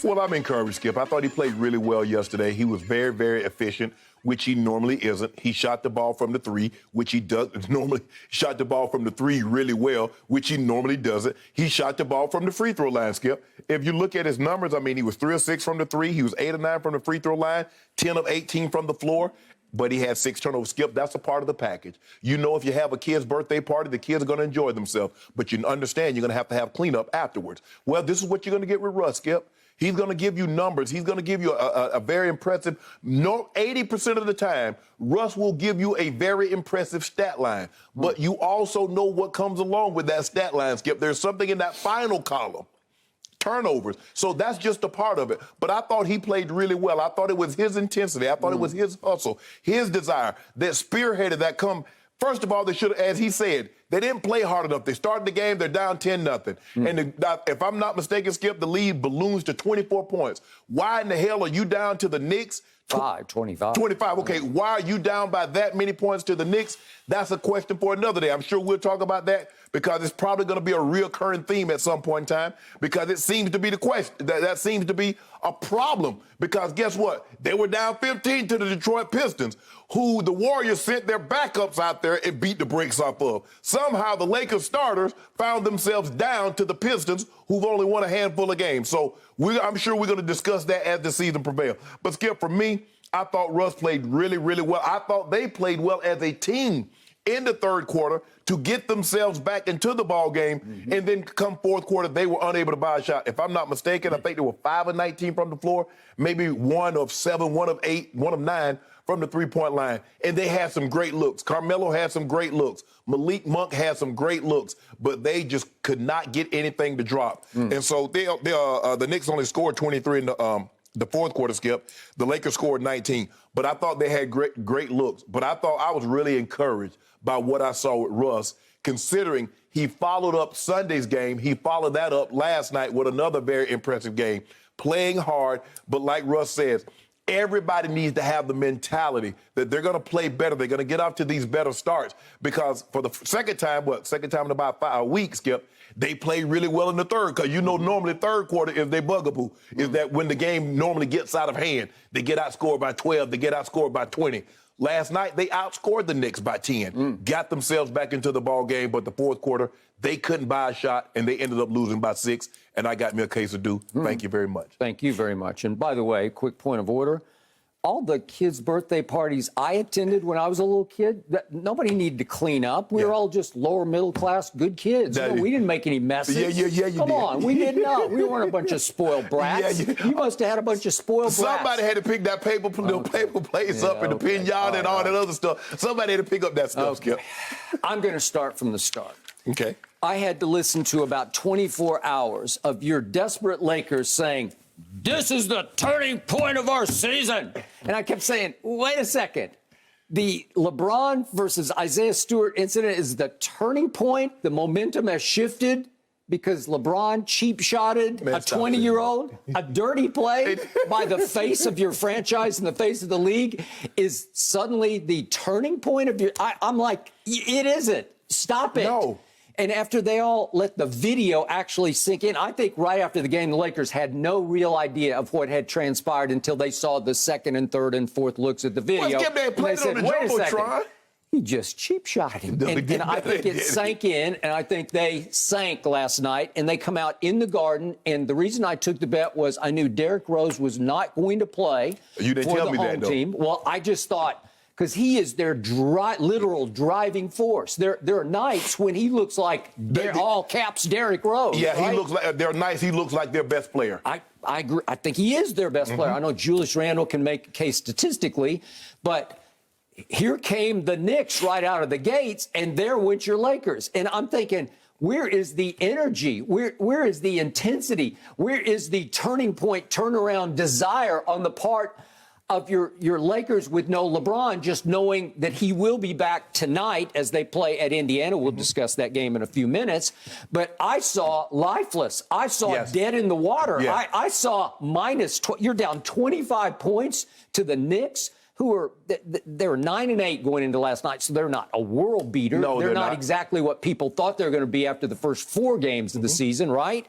Well, I'm encouraged, Skip. I thought he played really well yesterday. He was very, very efficient, which he normally isn't. He shot the ball from the three, which he does normally. Shot the ball from the three really well, which he normally doesn't. He shot the ball from the free throw line, Skip. If you look at his numbers, I mean, he was 3 of 6 from the three. He was 8 of 9 from the free throw line, 10 of 18 from the floor. But he had 6 turnovers. Skip, that's a part of the package. You know, if you have a kid's birthday party, the kids are going to enjoy themselves. But you understand you're going to have cleanup afterwards. Well, this is what you're going to get with Russ, Skip. He's going to give you numbers. He's going to give you a very impressive, 80% of the time, Russ will give you a very impressive stat line. But you also know what comes along with that stat line, Skip. There's something in that final column. Turnovers. So that's just a part of it. But I thought he played really well. I thought it was his intensity. I thought it was his hustle, his desire that spearheaded that come. First of all, they should have, as he said, they didn't play hard enough. They started the game, they're down 10-0. And if I'm not mistaken, Skip, the lead balloons to 24 points. Why in the hell are you down to the Knicks? 25. 25, okay. Why are you down by that many points to the Knicks? That's a question for another day. I'm sure we'll talk about that because it's probably going to be a recurring theme at some point in time because it seems to be the question. That seems to be a problem because guess what? They were down 15 to the Detroit Pistons, who the Warriors sent their backups out there and beat the brakes off of. Somehow the Lakers starters found themselves down to the Pistons, who've only won a handful of games. So I'm sure we're going to discuss that as the season prevails. But Skip, for me, I thought Russ played really, really well. I thought they played well as a team in the third quarter to get themselves back into the ball game. And then come fourth quarter, they were unable to buy a shot. If I'm not mistaken, I think they were 5 of 19 from the floor, maybe 1 of 7, 1 of 8, 1 of 9 from the three-point line. And they had some great looks. Carmelo had some great looks. Malik Monk had some great looks, but they just could not get anything to drop. And so the Knicks only scored 23 in the fourth quarter, Skip. The Lakers scored 19. But I thought they had great looks. But I thought I was really encouraged by what I saw with Russ, considering he followed up Sunday's game. He followed that up last night with another very impressive game, playing hard. But like Russ says, everybody needs to have the mentality that they're going to play better. They're going to get off to these better starts because for the second time in about 5 weeks, Skip, they play really well in the third because you know normally third quarter is their bugaboo, is that when the game normally gets out of hand, they get outscored by 12, they get outscored by 20. Last night, they outscored the Knicks by 10, got themselves back into the ball game, but the fourth quarter, they couldn't buy a shot, and they ended up losing by 6, and I got me a case of dew. Thank you very much. Thank you very much. And by the way, quick point of order, all the kids' birthday parties I attended when I was a little kid, nobody needed to clean up. We were all just lower middle class, good kids. We didn't make any messes. Come on, we did not. We weren't a bunch of spoiled brats. You must have had a bunch of spoiled brats. Somebody had to pick that paper plates up and the pinata and all that other stuff. Somebody had to pick up that stuff, Skip. I'm going to start from the start. Okay. I had to listen to about 24 hours of your desperate Lakers saying, this is the turning point of our season. And I kept saying, wait a second. The LeBron versus Isaiah Stewart incident is the turning point. The momentum has shifted because LeBron cheap-shotted a 20-year-old. A dirty play by the face of your franchise and the face of the league is suddenly the turning point of your... I'm like, it isn't. Stop it. No. And after they all let the video actually sink in, I think right after the game, the Lakers had no real idea of what had transpired until they saw the second and third and fourth looks at the video. Well, they said, wait a second. He just cheap-shotted him. And I think it sank in, and I think they sank last night, and they come out in the Garden, and the reason I took the bet was I knew Derrick Rose was not going to play for the home team. Well, I just thought, because he is their literal driving force. There are nights when he looks like all caps Derrick Rose. Yeah, right? he looks like there are nights he looks like their best player. I agree. I think he is their best player. I know Julius Randle can make a case statistically, but here came the Knicks right out of the gates, and there went your Lakers. And I'm thinking, where is the energy? Where is the intensity? Where is the turning point, turnaround desire on the part of your Lakers with no LeBron, just knowing that he will be back tonight as they play at Indiana? We'll discuss that game in a few minutes. But I saw lifeless. I saw dead in the water. I saw you're down 25 points to the Knicks, who are they were 9-8 going into last night, so they're not a world beater. No, they're not exactly what people thought they were going to be after the first 4 games of the season, right?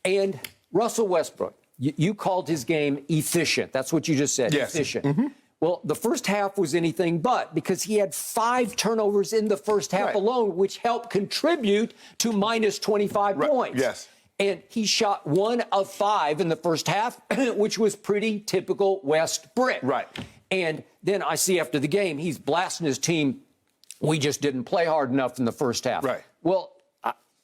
And Russell Westbrook, You called his game efficient. That's what you just said, Yes. efficient. Well, the first half was anything but, because he had 5 turnovers in the first half alone, which helped contribute to minus 25 points. Yes. And he shot 1 of 5 in the first half, which was pretty typical Westbrook. Right. And then I see after the game, he's blasting his team. We just didn't play hard enough in the first half. Right. Well,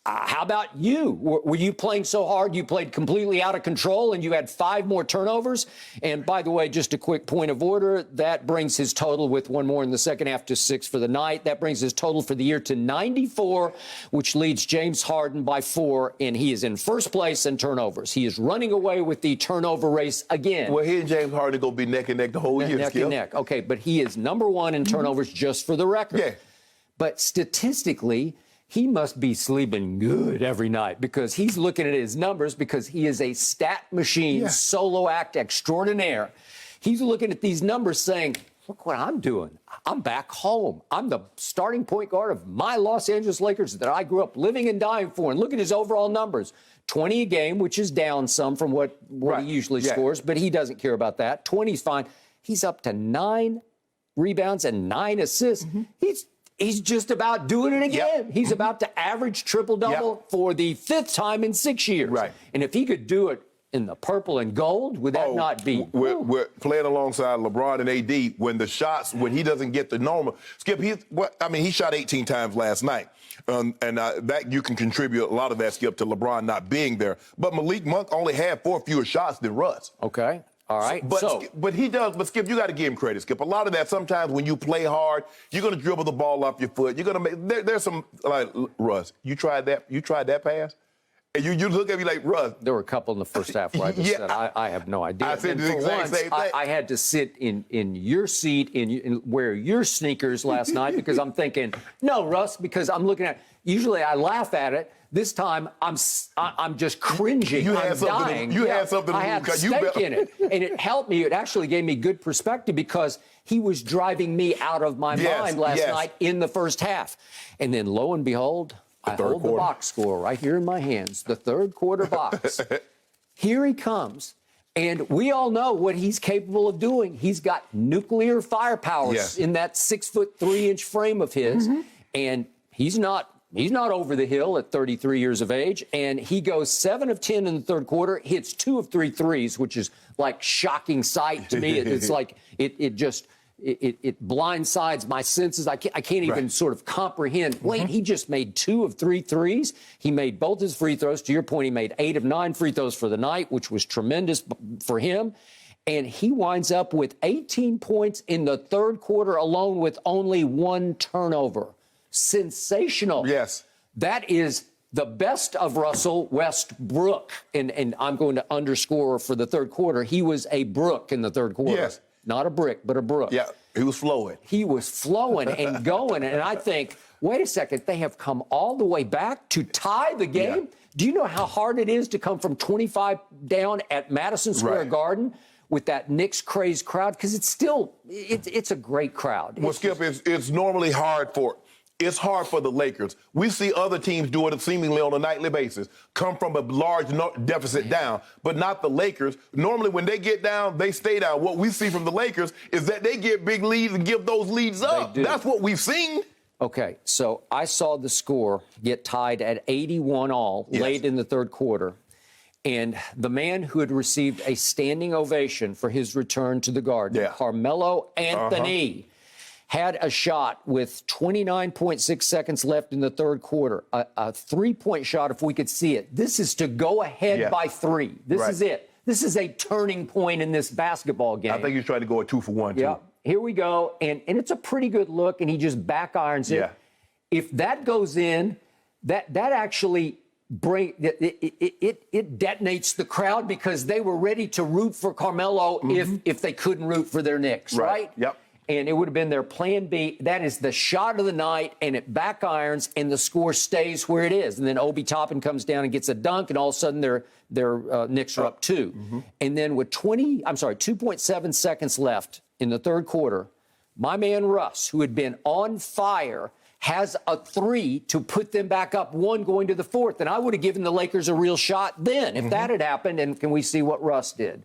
how about you? Were you playing so hard you played completely out of control and you had 5 more turnovers? And by the way, just a quick point of order, that brings his total, with 1 more in the second half, to 6 for the night. That brings his total for the year to 94, which leads James Harden by 4, and he is in first place in turnovers. He is running away with the turnover race again. Well, he and James Harden are going to be neck and neck the whole year, Neck Skip. and neck. Okay, but he is number 1 in turnovers, just for the record. Yeah. But statistically, he must be sleeping good every night, because he's looking at his numbers, because he is a stat machine, solo act extraordinaire. He's looking at these numbers saying, look what I'm doing. I'm back home. I'm the starting point guard of my Los Angeles Lakers that I grew up living and dying for. And look at his overall numbers. 20 a game, which is down some from what he usually scores, but he doesn't care about that. 20's fine. He's up to 9 rebounds and 9 assists. He's just about doing it again. He's about to average triple-double for the 5th time in 6 years. Right. And if he could do it in the purple and gold, would that not be? We're playing alongside LeBron and AD when he doesn't get the normal. Skip, he shot 18 times last night. That you can contribute a lot of that, Skip, to LeBron not being there. But Malik Monk only had 4 fewer shots than Russ. Okay. All right. But he does. But Skip, you got to give him credit, Skip. A lot of that, sometimes when you play hard, you're going to dribble the ball off your foot. You're going to make. There's some, like, Russ. You tried that. You tried that pass, and you look at me like, Russ. There were a couple in the first half where I just said, I have no idea. I said the exact same thing. I had to sit in your seat and wear your sneakers last night, because I'm thinking, no, Russ, because I'm looking at. Usually I laugh at it. This time, I'm just cringing. I'm dying. You had something to I had because steak in it, and it helped me. It actually gave me good perspective, because he was driving me out of my mind last night in the first half. And then, lo and behold, I hold the box score right here in my hands, the third quarter box. Here he comes. And we all know what he's capable of doing. He's got nuclear firepower in that 6'3" frame of his, and he's not over the hill at 33 years of age, and he goes 7 of 10 in the third quarter, hits 2 of 3 threes, which is like shocking sight to me. It's like it blindsides my senses. I can't even sort of comprehend. Wait, he just made 2 of 3 threes. He made both his free throws. To your point, he made 8 of 9 free throws for the night, which was tremendous for him. And he winds up with 18 points in the third quarter alone, with only 1 turnover. Sensational. Yes. That is the best of Russell Westbrook. And I'm going to underscore for the third quarter, he was a brook in the third quarter. Yes. Not a brick, but a brook. Yeah, he was flowing. He was flowing and going. And I think, wait a second, they have come all the way back to tie the game? Yeah. Do you know how hard it is to come from 25 down at Madison Square Garden with that Knicks crazed crowd? Because it's still, it's a great crowd. Well, Skip, it's normally hard for... It's hard for the Lakers. We see other teams do it seemingly on a nightly basis, come from a large deficit down, but not the Lakers. Normally, when they get down, they stay down. What we see from the Lakers is that they get big leads and give those leads up. That's what we've seen. Okay, so I saw the score get tied at 81 all late in the third quarter, and the man who had received a standing ovation for his return to the Garden, Carmelo Anthony, had a shot with 29.6 seconds left in the third quarter, a three-point shot if we could see it. This is to go ahead by 3. This is it. This is a turning point in this basketball game. I think he's trying to go a 2 for 1, too. Yeah, here we go, and it's a pretty good look, and he just back irons it. Yeah. If that goes in, that actually it detonates the crowd, because they were ready to root for Carmelo if they couldn't root for their Knicks, right? Yep. And it would have been their plan B. That is the shot of the night, and it back irons, and the score stays where it is. And then Obi Toppin comes down and gets a dunk, and all of a sudden their Knicks are up 2. And then with 2.7 seconds left in the third quarter, my man Russ, who had been on fire, has a three to put them back up one going to the fourth. And I would have given the Lakers a real shot then if that had happened. And can we see what Russ did?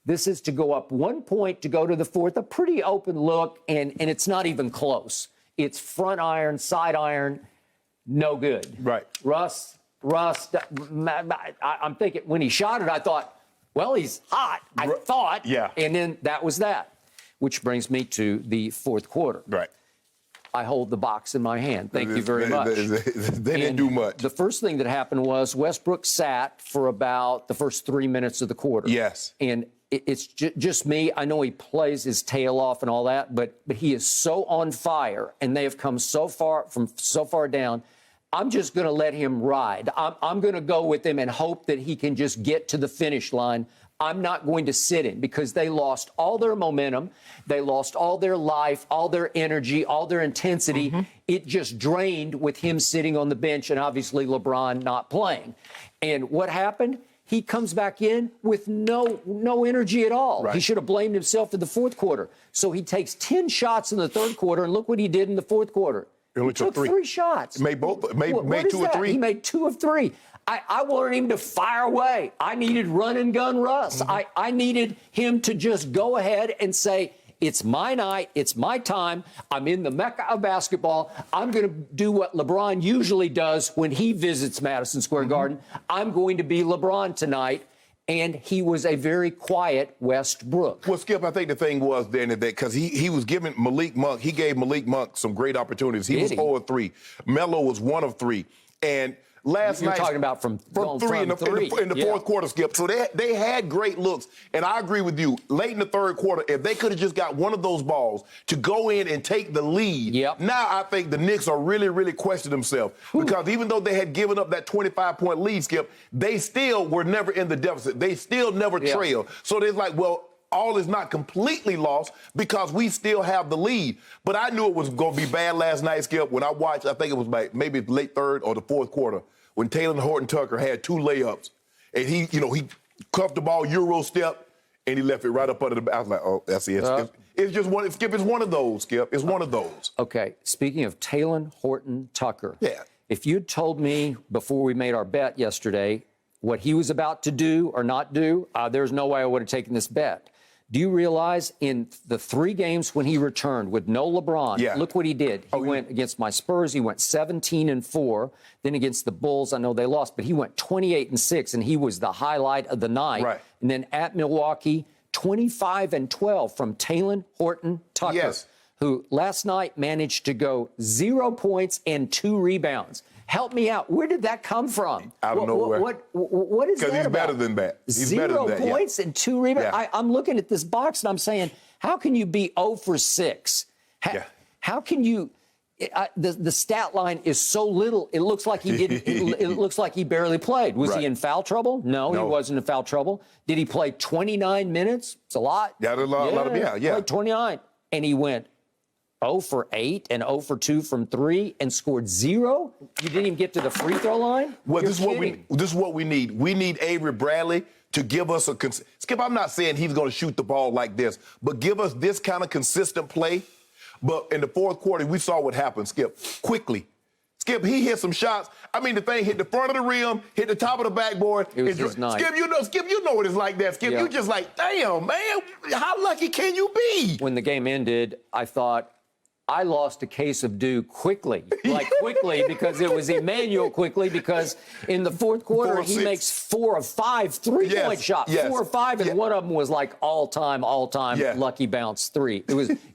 This is to go up 1 point to go to the fourth, a pretty open look, and it's not even close. It's front iron, side iron, no good. Right. Russ, I'm thinking when he shot it, I thought, well, he's hot. I thought. Yeah. And then that was that, which brings me to the fourth quarter. Right. I hold the box in my hand. Thank you very much. They didn't do much. The first thing that happened was Westbrook sat for about the first 3 minutes of the quarter. Yes. And it's just me. I know he plays his tail off and all that, but he is so on fire, and they have come so far down. I'm just going to let him ride. I'm going to go with him and hope that he can just get to the finish line. I'm not going to sit him because they lost all their momentum. They lost all their life, all their energy, all their intensity. It just drained with him sitting on the bench and obviously LeBron not playing. And what happened? He comes back in with no energy at all. Right. He should have blamed himself in the fourth quarter. So he takes 10 shots in the third quarter, and look what he did in the fourth quarter. He took three shots. Made two or three. He made 2 of 3. I wanted him to fire away. I needed run and gun Russ. I needed him to just go ahead and say, it's my night. It's my time. I'm in the Mecca of basketball. I'm going to do what LeBron usually does when he visits Madison Square Garden. I'm going to be LeBron tonight. And he was a very quiet Westbrook. Well, Skip, I think the thing was then that because he was giving Malik Monk, he gave Malik Monk some great opportunities. He was 4 of 3. Melo was 1 of 3. And last night, you're talking about from three in the fourth quarter, Skip. So they had great looks. And I agree with you. Late in the third quarter, if they could have just got one of those balls to go in and take the lead, now I think the Knicks are really, really questioning themselves. Because even though they had given up that 25-point lead, Skip, they still were never in the deficit. They still never trailed. So they're like, well, all is not completely lost because we still have the lead. But I knew it was going to be bad last night, Skip, when I watched, I think it was maybe late third or the fourth quarter, when Taylon and Horton Tucker had 2 layups. And he cuffed the ball, Euro step, and he left it right up under the, I was like, oh, that's it. It's just one, Skip, it's one of those, Skip. It's one of those. Okay, speaking of Taylon, Horton, Tucker. Yeah. If you'd told me before we made our bet yesterday what he was about to do or not do, there's no way I would have taken this bet. Do you realize in the 3 games when he returned with no LeBron, look what he did. He went against my Spurs, he went 17-4. Then against the Bulls, I know they lost, but he went 28-6, and he was the highlight of the night. Right. And then at Milwaukee, 25-12 from Taylon, Horton, Tucker, who last night managed to go 0 points and 2 rebounds. Help me out. Where did that come from? Out of nowhere. What is that Because he's about? better than that. He's 0 better than that, points and 2 rebounds. I'm looking at this box and I'm saying, how can you be 0 for 6? How can you? The stat line is so little. It looks like he didn't. It looks like he barely played. Was he in foul trouble? No, he wasn't in foul trouble. Did he play 29 minutes? It's a lot. Yeah, a lot of Played 29, and he went 0 for 8 and 0 for 2 from 3 and scored 0? You didn't even get to the free throw line? Well, this is what we need. We need Avery Bradley to give us a Skip, I'm not saying he's going to shoot the ball like this, but give us this kind of consistent play. But in the fourth quarter, we saw what happened, Skip, quickly. Skip, he hit some shots. I mean, the thing hit the front of the rim, hit the top of the backboard. It was his night. Skip, you know what it's like that. Skip, you just like, damn, man, how lucky can you be? When the game ended, I thought, I lost a case of dew quickly, because it was Emmanuel quickly, because in the fourth quarter, he makes 4 of 5 three-point shots, 4 or 5, and one of them was like all-time lucky bounce 3.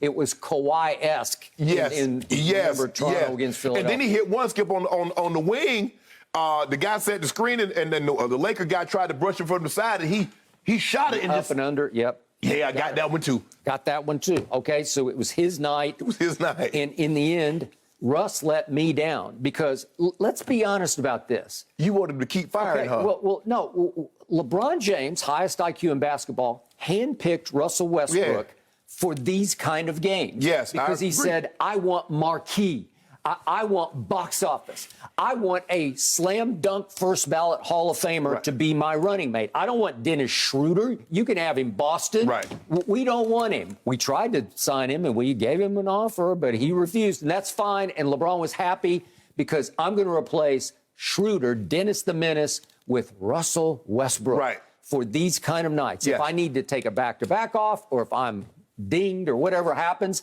It was Kawhi-esque in Toronto against Philadelphia. And then he hit one, Skip, on the wing. The guy set the screen, and then the Laker guy tried to brush him from the side, and he shot it. Up and under, yep. Yeah, I got that one, too. Got that one, too. Okay, so it was his night. It was his night. And in the end, Russ let me down because let's be honest about this. You wanted him to keep firing, huh? Well, no. LeBron James, highest IQ in basketball, handpicked Russell Westbrook for these kind of games. Yes, because he said, I want marquee. I want box office. I want a slam dunk first ballot Hall of Famer to be my running mate. I don't want Dennis Schroeder. You can have him Boston. Right. We don't want him. We tried to sign him and we gave him an offer, but he refused, and that's fine. And LeBron was happy because I'm going to replace Schroeder, Dennis the Menace, with Russell Westbrook for these kind of nights. If I need to take a back-to-back off, or if I'm dinged or whatever happens,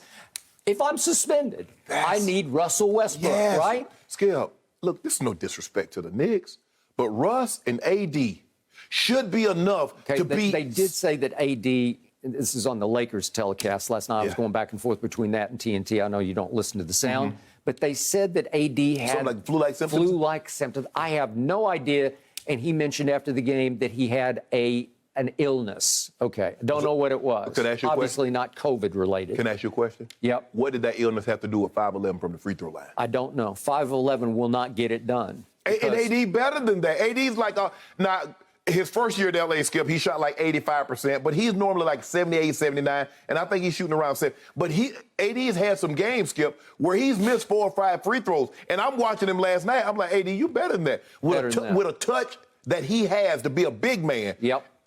if I'm suspended, I need Russell Westbrook, right? Skip, look, this is no disrespect to the Knicks, but Russ and AD should be enough to beat. They did say that AD, this is on the Lakers telecast last night. I was going back and forth between that and TNT. I know you don't listen to the sound, but they said that AD had like flu-like symptoms. Flu-like symptoms. I have no idea. And he mentioned after the game that he had an illness. Okay, don't know what it was. Can I ask you a Obviously not COVID related. Can I ask you a question? Yep. What did that illness have to do with 5'11" from the free throw line? I don't know. 5'11" will not get it done. And AD better than that. AD's like now. His first year at LA, Skip, he shot like 85%, but he's normally like 78, 79, and I think he's shooting around 7. But AD's had some games, Skip, where he's missed 4 or 5 free throws, and I'm watching him last night. I'm like, AD, you better than that. With a touch that he has to be a big man,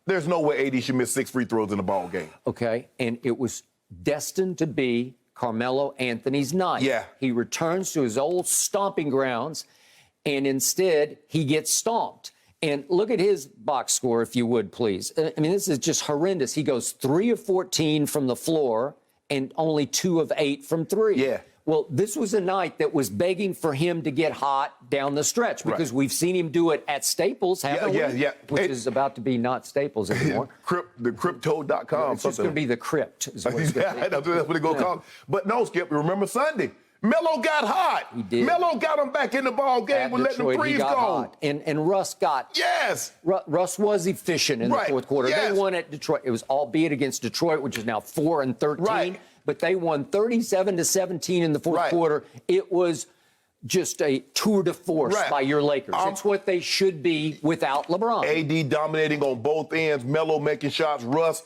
there's no way AD should miss 6 free throws in a ball game. Okay, and it was destined to be Carmelo Anthony's night. Yeah. He returns to his old stomping grounds, and instead he gets stomped. And look at his box score, if you would, please. I mean, this is just horrendous. He goes 3 of 14 from the floor and only 2 of 8 from 3. Yeah. Well, this was a night that was begging for him to get hot down the stretch because we've seen him do it at Staples, haven't we? Yeah. Which is about to be not Staples anymore. The crypto.com. It's just going to be the Crypt. Is what it's That's what they're going to call it. But no, Skip, remember Sunday? Melo got hot. He did. Melo got him back in the ball game with letting the threes go. Hot. And Russ got. Yes. Russ was efficient in the fourth quarter. Yes. They won at Detroit. It was albeit against Detroit, which is now 4-13. Right. But they won 37-17 in the fourth quarter. It was just a tour de force by your Lakers. It's what they should be without LeBron. AD dominating on both ends. Melo making shots. Russ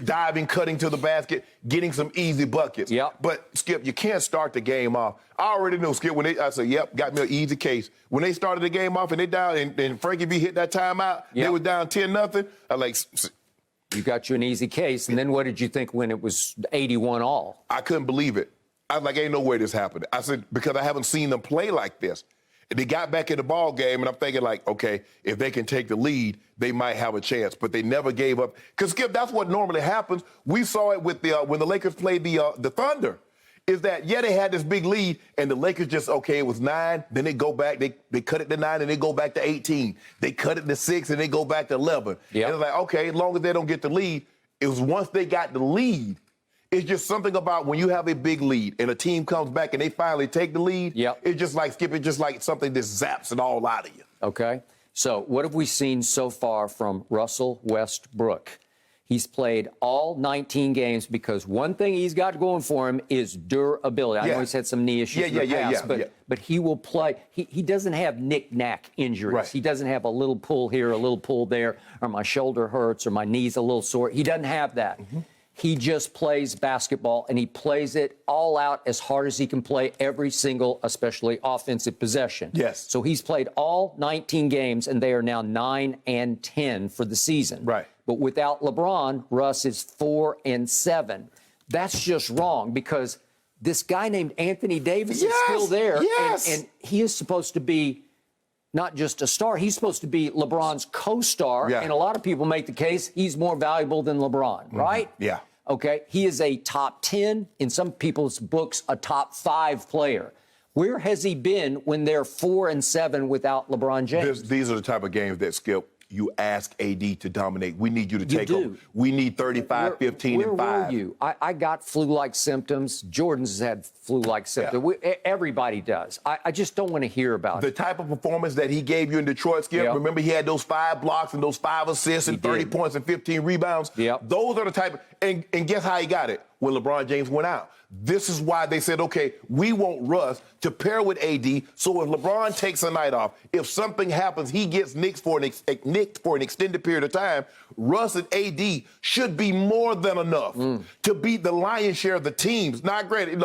diving, cutting to the basket, getting some easy buckets. But, Skip, you can't start the game off. I already knew, Skip, I said, got me an easy case. When they started the game off and they down, and Frankie B hit that timeout, they were down 10-0. I like... You got you an easy case. And then what did you think when it was 81 all? I couldn't believe it. I was like, ain't no way this happened. I said, because I haven't seen them play like this. They got back in the ball game, and I'm thinking, like, okay, if they can take the lead, they might have a chance. But they never gave up. Because, Skip, that's what normally happens. We saw it with when the Lakers played the Thunder, is that, they had this big lead, and the Lakers just, okay, it was 9, then they go back, they cut it to 9, and they go back to 18. They cut it to 6, and they go back to 11. And it's like, okay, as long as they don't get the lead, it was once they got the lead, it's just something about when you have a big lead and a team comes back and they finally take the lead, it's just like, Skip, it's just like something that zaps it all out of you. Okay. So what have we seen so far from Russell Westbrook? He's played all 19 games because one thing he's got going for him is durability. I know he's had some knee issues in the past, but he will play. He doesn't have knick-knack injuries. He doesn't have a little pull here, a little pull there, or my shoulder hurts, or my knee's a little sore. He doesn't have that. He just plays basketball, and he plays it all out as hard as he can play every single, especially offensive possession. So he's played all 19 games, and they are now 9-10 for the season. But without LeBron, Russ is 4-7. That's just wrong because this guy named Anthony Davis is still there, and he is supposed to be not just a star. He's supposed to be LeBron's co-star, and a lot of people make the case he's more valuable than LeBron, right? Okay, he is a top 10, in some people's books, a top 5 player. Where has he been when they're 4-7 without LeBron James? These are the type of games that, Skip, you ask AD to dominate. We need you to take over. We need 35, 15, and 5. Where were you? I got flu-like symptoms. Jordan's had flu-like symptoms. Everybody does. I just don't want to hear about it. The type of performance that he gave you in Detroit, Skip, remember he had those 5 blocks and those 5 assists and 30 points and 15 rebounds? Those are the type of, and guess how he got it? when LeBron James went out. This is why they said, okay, we want Russ to pair with AD, so if LeBron takes a night off, if something happens, he gets nicked for an extended period of time, Russ and AD should be more than enough to beat the lion's share of the teams. Not granted,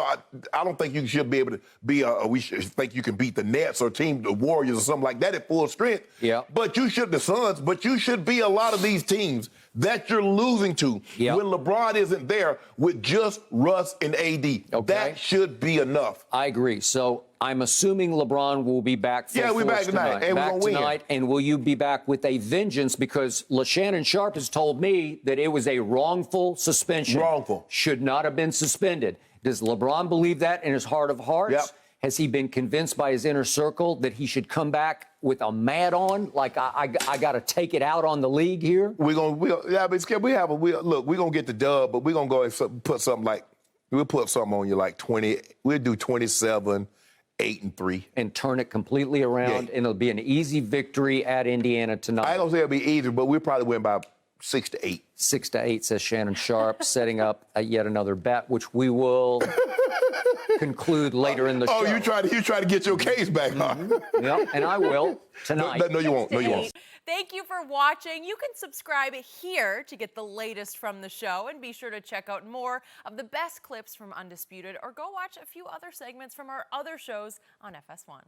I don't think you should be able to be we should think you can beat the Nets or the Warriors or something like that at full strength. Yeah. But you should, the Suns, but you should be a lot of these teams that you're losing to when LeBron isn't there with just Russ and AD. Okay. That should be enough. I agree. So I'm assuming LeBron will be back full force we're back tonight. And back we're gonna tonight. win. And will you be back with a vengeance? Because Shannon Sharpe has told me that it was a wrongful suspension. Wrongful. Should not have been suspended. Does LeBron believe that in his heart of hearts? Yep. Has he been convinced by his inner circle that he should come back with a mad on? Like, I got to take it out on the league here? We're gonna get the dub, but we're gonna go and put something like, we'll put something on you like 20. We'll do 27, 8-3. And turn it completely around, and it'll be an easy victory at Indiana tonight. I ain't gonna say it'll be easy, but we'll probably win by 6-8. 6-8, says Shannon Sharpe, setting up yet another bet, which we will conclude later in the show. Oh, you try to get your case back, huh? Yep, and I will tonight. No, you won't. No, you won't. Thank you for watching. You can subscribe here to get the latest from the show, and be sure to check out more of the best clips from Undisputed, or go watch a few other segments from our other shows on FS1.